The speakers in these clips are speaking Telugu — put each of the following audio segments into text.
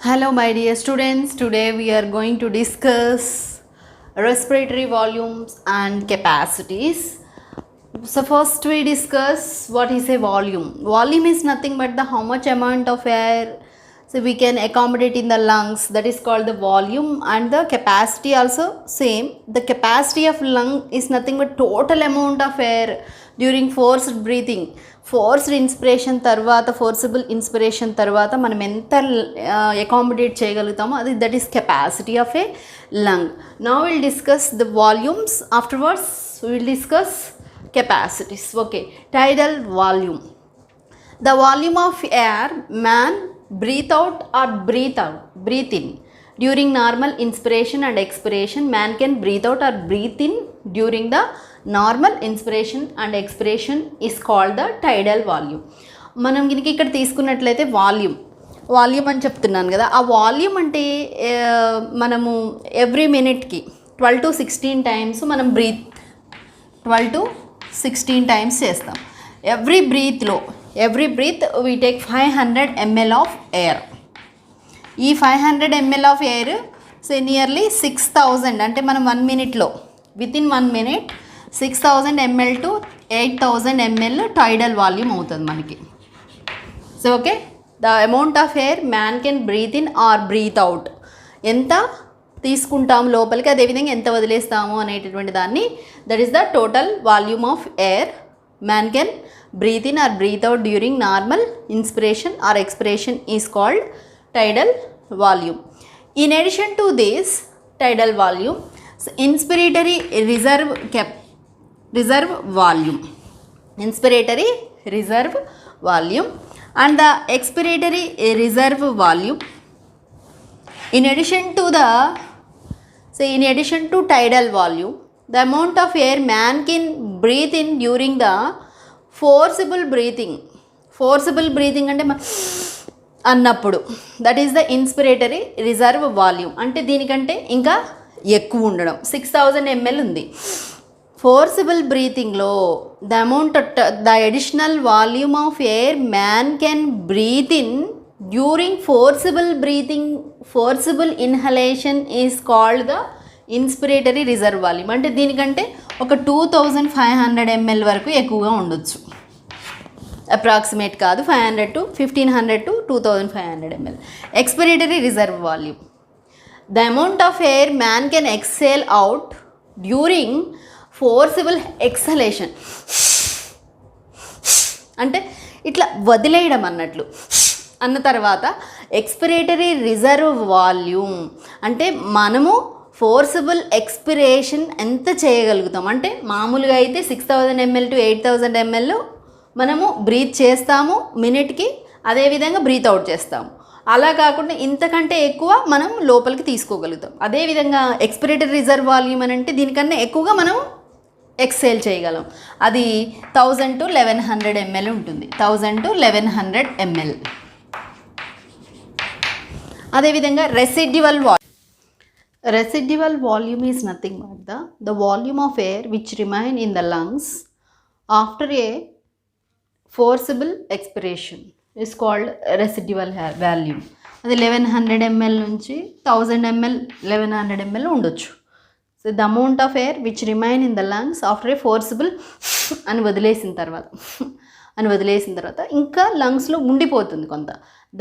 Hello my dear students, today we are going to discuss respiratory volumes and capacities. So first we discuss what is a volume. Volume is nothing but the how much amount of air so we can accommodate in the lungs, that is called the volume, and the capacity also same. The capacity of lung is nothing but total amount of air during forced breathing. Forced inspiration తర్వాత ఫోర్సిబుల్ ఇన్స్పిరేషన్ తర్వాత మనం ఎంత అకామిడేట్ చేయగలుగుతామో అది that is capacity of A lung. Now will discuss the volumes, afterwards will discuss capacities. Okay, tidal volume. The volume of air man breathe out or breathe in during normal inspiration and expiration. Man can breathe out or breathe in during the normal inspiration and expiration is called the tidal volume. మనం గినికి ఇక్కడ తీసుకున్నట్లయితే వాల్యూమ్ అని చెప్తున్నాను కదా, ఆ వాల్యూమ్ అంటే మనము ఎవ్రీ మినిట్కి 12 to 16 టైమ్స్ మనం 12 to 16 టైమ్స్ చేస్తాం. Every breath we take 500 ml of air. ఈ 500 ml ఆఫ్ ఎయిర్ నియర్లీ 6000, అంటే మనం 1 మినిట్లో within 1 minute 6000 ml to 8000 ml tidal volume అవుతుంది మనకి. So okay, the amount of air man can breathe in or breathe out, ఎంత తీసుకుంటాము లోపలికి, అదేవిధంగా ఎంత వదిలేస్తాము అనేటటువంటి దాన్ని, that is the total volume of air man can breathe in or breathe out during normal inspiration or expiration is called tidal volume. In addition to this tidal volume, inspiratory reserve volume and the expiratory reserve volume. In addition to tidal volume, the amount of air man can breathe in during the forcible breathing అంటే అన్నప్పుడు, that is the inspiratory reserve volume. అంటే దీనికంటే ఇంకా ఎక్కువ ఉండడం 6000 ml ఉంది. ఫోర్సిబుల్ బ్రీతింగ్లో the additional volume of air man can breathe in during forcible inhalation is called the inspiratory reserve volume. అంటే దీనికంటే ఒక 2500 ml వరకు ఎక్కువగా ఉండొచ్చు. అప్రాక్సిమేట్ కాదు, 500 to 1500 to 2500 ml. Expiratory reserve volume, the amount of air man can exhale out during forcible exhalation, అంటే ఇట్లా వదిలేయడం అన్నట్లు అన్న తర్వాత ఎక్స్పిరేటరీ రిజర్వ్ వాల్యూమ్ అంటే మనము ఫోర్సిబుల్ ఎక్స్పిరేషన్ ఎంత చేయగలుగుతాం. అంటే మామూలుగా అయితే 6000 ml to 8000 ml మనము బ్రీత్ చేస్తాము మినిట్కి, అదేవిధంగా బ్రీత్ అవుట్ చేస్తాము. అలా కాకుండా ఇంతకంటే ఎక్కువ మనం లోపలికి తీసుకోగలుగుతాం. అదేవిధంగా ఎక్స్పిరేటరీ రిజర్వ్ వాల్యూమ్ అని అంటే దీనికన్నా ఎక్కువగా మనం ఎక్సేల్ చేయగలం. అది 1000 to 1100 ml ఉంటుంది, 1000 to 1100 ml. అదేవిధంగా residual volume is nothing but the volume of air which remain in the lungs after a forcible expiration is called residual volume. అది 1100 ml నుంచి 1000 ml 1100 ml ఉండొచ్చు. So the amount of air which remain in the lungs after a forcible అని వదిలేసిన తర్వాత ఇంకా లంగ్స్లో ఉండిపోతుంది కొంత,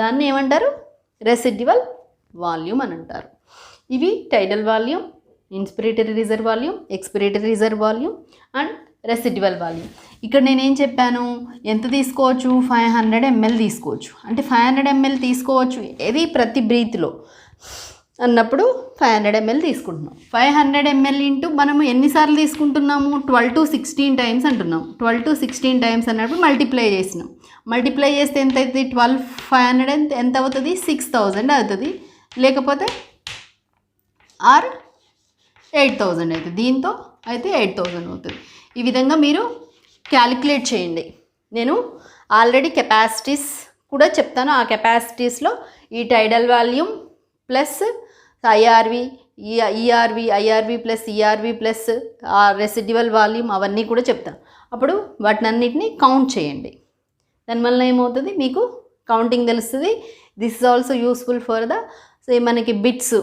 దాన్ని ఏమంటారు, రెసిడ్యువల్ వాల్యూమ్ అని అంటారు. ఇవి టైడల్ volume, inspiratory reserve volume, expiratory reserve volume and residual volume. ఇక్కడ నేనేం చెప్పాను, ఎంత తీసుకోవచ్చు, 500 ml తీసుకోవచ్చు. అంటే 500 ml తీసుకోవచ్చు ఏది ప్రతి బ్రీత్లో అన్నప్పుడు 500 ml తీసుకుంటున్నాం. 500 ml ఇంటూ మనము ఎన్నిసార్లు తీసుకుంటున్నాము, 12 to 16 టైమ్స్ అంటున్నాం. 12 to 16 టైమ్స్ అన్నప్పుడు మల్టిప్లై చేస్తే ఎంత అవుతుంది, 500 ఎంత అవుతుంది, 6000 అవుతుంది, లేకపోతే ఆర్ 8000 అవుతుంది. దీంతో అయితే 8000 అవుతుంది. ఈ విధంగా మీరు క్యాలిక్యులేట్ చేయండి. నేను ఆల్రెడీ కెపాసిటీస్ కూడా చెప్తాను. ఆ కెపాసిటీస్లో ఈ టైడల్ volume plus IRV, ERV, IRV plus ERV plus ఆ రెసిడ్యువల్ వాల్యూమ్ అవన్నీ కూడా చెప్తాను. అప్పుడు వాటినన్నిటిని కౌంట్ చేయండి. దానివల్ల ఏమవుతుంది, మీకు కౌంటింగ్ తెలుస్తుంది. This is also useful for the మనకి బిట్స్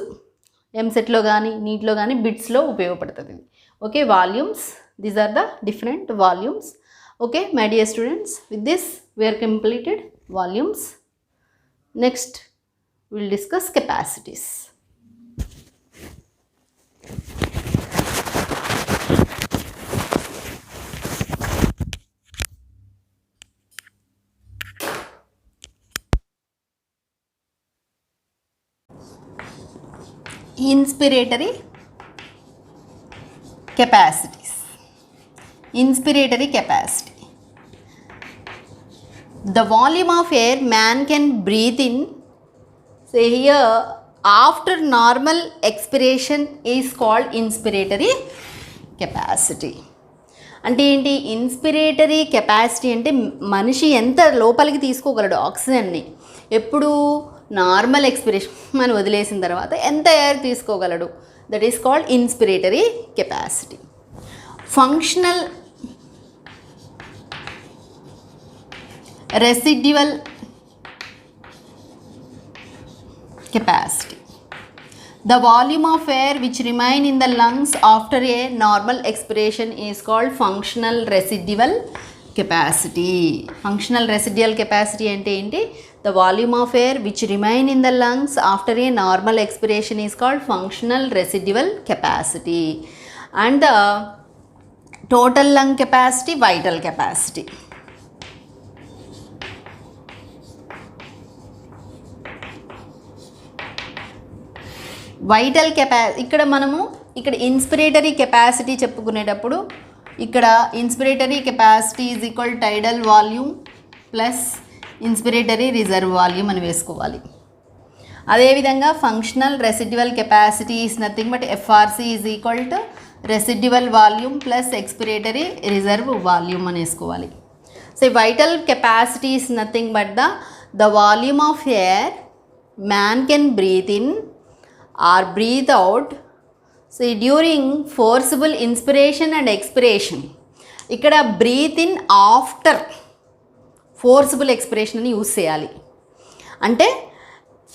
ఎంసెట్లో కానీ నీట్లో కానీ బిట్స్లో ఉపయోగపడుతుంది. Okay, volumes, these are the different volumes. Okay my dear students, with this we are completed volumes. Next we will discuss capacities. Inspiratory capacities. Inspiratory capacity. The volume of air man can breathe in, say here, after normal expiration is called inspiratory capacity. అంటే ఏంటి ఇన్స్పిరేటరీ కెపాసిటీ అంటే మనిషి ఎంత లోపలికి తీసుకోగలడు ఆక్సిజన్ని, ఎప్పుడు నార్మల్ ఎక్స్పిరేషన్ మనం వదిలేసిన తర్వాత ఎంత ఎయిర్ తీసుకోగలడు, that is called inspiratory capacity. Functional residual capacity. The volume of air which remain in the lungs after a normal expiration is called functional residual capacity. Functional residual capacity ante enti, the volume of air which remain in the lungs after a normal expiration is called functional residual capacity. And the total lung capacity, vital capacity. Vital ఇక్కడ మనము ఇక్కడ ఇన్స్పిరేటరీ కెపాసిటీ చెప్పుకునేటప్పుడు ఇక్కడ inspiratory capacity is equal tidal volume plus inspiratory reserve volume అని వేసుకోవాలి. అదేవిధంగా functional residual capacity is nothing but FRC is equal to residual volume plus expiratory reserve volume అని వేసుకోవాలి. So vital capacity is nothing but the volume of air man can breathe in or breathe out, so during forcible inspiration and expiration. ఇక్కడ breathe in after forcible expiration అని యూజ్ చేయాలి. అంటే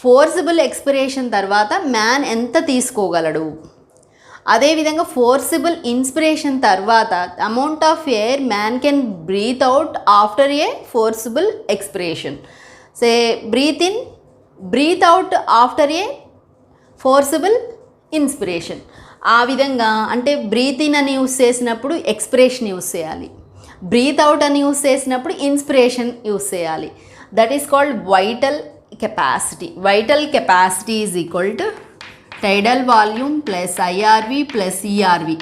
ఫోర్సిబుల్ ఎక్స్పిరేషన్ తర్వాత మ్యాన్ ఎంత తీసుకోగలడు, అదేవిధంగా ఫోర్సిబుల్ ఇన్స్పిరేషన్ తర్వాత amount of air man can breathe out after a forcible expiration. Say breathe in, breathe out after a forcible inspiration. ఆ విధంగా అంటే బ్రీత్ ఇన్ అని యూస్ చేసినప్పుడు ఎక్స్పిరేషన్ యూస్ చేయాలి, బ్రీత్ అవుట్ అని యూస్ చేసినప్పుడు ఇన్స్పిరేషన్ యూస్ చేయాలి. That is called vital capacity. Vital capacity is equal to టైడల్ volume plus IRV plus ERV.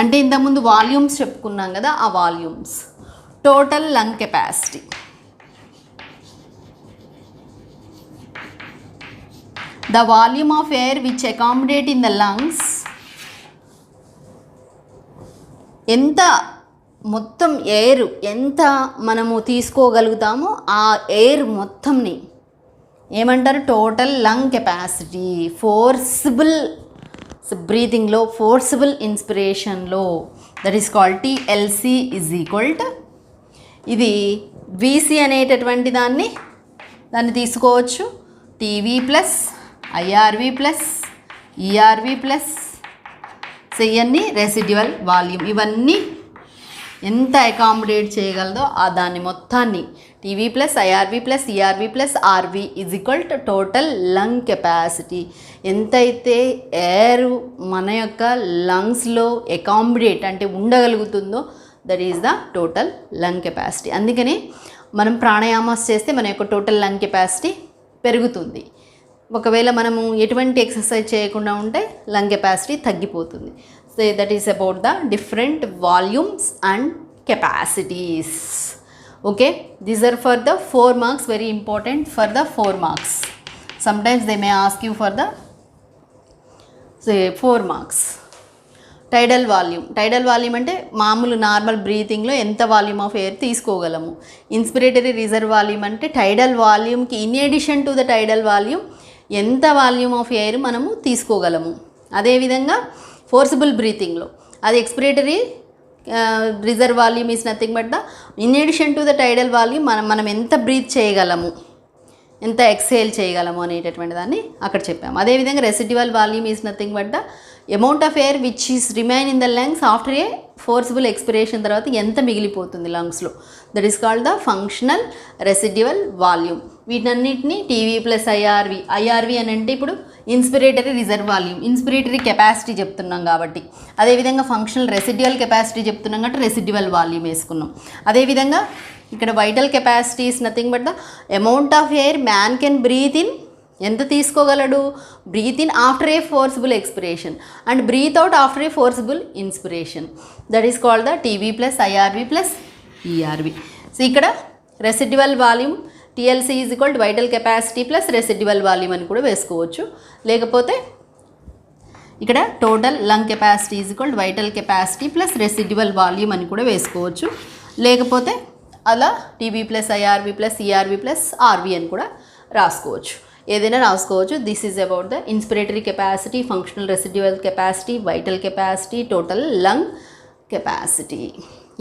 అంటే ఇంతకుముందు వాల్యూమ్స్ చెప్పుకున్నాం కదా, ఆ volumes. Total lung capacity. The volume of air which accommodate in the lungs, ఎంత మొత్తం ఎయిర్ ఎంత మనము తీసుకోగలుగుతామో ఆ ఎయిర్ మొత్తంని ఏమంటారు, టోటల్ లంగ్ కెపాసిటీ. ఫోర్సిబుల్ బ్రీతింగ్లో, ఫోర్సిబుల్ ఇన్స్పిరేషన్లో, that is called TLC is equal to, ఇది విసి అనేటటువంటి దాన్ని తీసుకోవచ్చు, TV plus IRV plus ERV plus ఇవన్నీ రెసిడ్యువల్ వాల్యూమ్. ఇవన్నీ ఎంత అకామిడేట్ చేయగలదో ఆ దాన్ని మొత్తాన్ని TV plus IRV plus ERV plus RV is equal to total lung capacity. ఎంతైతే ఎయిర్ మన యొక్క లంగ్స్లో అకామిడేట్ అంటే ఉండగలుగుతుందో that is the total lung capacity. అందుకని మనం ప్రాణాయామాస్ చేస్తే మన యొక్క టోటల్ లంగ్ కెపాసిటీ పెరుగుతుంది. ఒకవేళ మనము ఎటువంటి ఎక్సర్సైజ్ చేయకుండా ఉంటే లంగ్ కెపాసిటీ తగ్గిపోతుంది. So that is about the different volumes and capacities. Okay, these are for the 4 marks, very important for the 4 marks. Sometimes they may ask you for the 4 marks. Tidal volume. Tidal volume అంటే మామూలు నార్మల్ బ్రీతింగ్లో ఎంత వాల్యూమ్ ఆఫ్ ఎయిర్ తీసుకోగలము. ఇన్స్పిరేటరీ రిజర్వ్ వాల్యూమ్ అంటే టైడల్ వాల్యూమ్కి in addition to the tidal volume ఎంత వాల్యూమ్ ఆఫ్ ఎయిర్ మనము తీసుకోగలము. అదేవిధంగా ఫోర్సిబుల్ బ్రీతింగ్లో అది expiratory reserve volume is nothing but the in addition to the tidal volume మనం ఎంత బ్రీత్ చేయగలము, ఎంత ఎక్సేల్ చేయగలము అనేటటువంటి దాన్ని అక్కడ చెప్పాము. అదేవిధంగా residual volume is nothing but the amount of air which is remain in the lungs after a forcible expiration తర్వాత ఎంత మిగిలిపోతుంది లంగ్స్లో, that is called the functional residual volume. వీటన్నిటిని టీవీ ప్లస్ ఐఆర్వి అని అంటే ఇప్పుడు inspiratory reserve volume, inspiratory capacity చెప్తున్నాం కాబట్టి, అదేవిధంగా ఫంక్షనల్ రెసిడ్యువల్ కెపాసిటీ చెప్తున్నాం కాబట్టి రెసిడ్యువల్ వాల్యూమ్ వేసుకున్నాం. అదేవిధంగా ఇక్కడ vital capacity is nothing but the amount of air man can breathe in, ఎంత తీసుకోగలడు, breathe in after a forcible expiration and breathe out after a forcible inspiration, that is called the TV plus IRV plus ERV. So ఇక్కడ residual volume TLC is equal to vital capacity plus residual volume అని కూడా వేసుకోవచ్చు. లేకపోతే ఇక్కడ total lung capacity is equal to vital capacity plus residual volume అని కూడా వేసుకోవచ్చు. లేకపోతే అలా TB plus IRV plus ERV plus RV అని కూడా రాసుకోవచ్చు, ఏదైనా రాసుకోవచ్చు. This is about the inspiratory capacity, functional residual capacity, vital capacity, total lung capacity.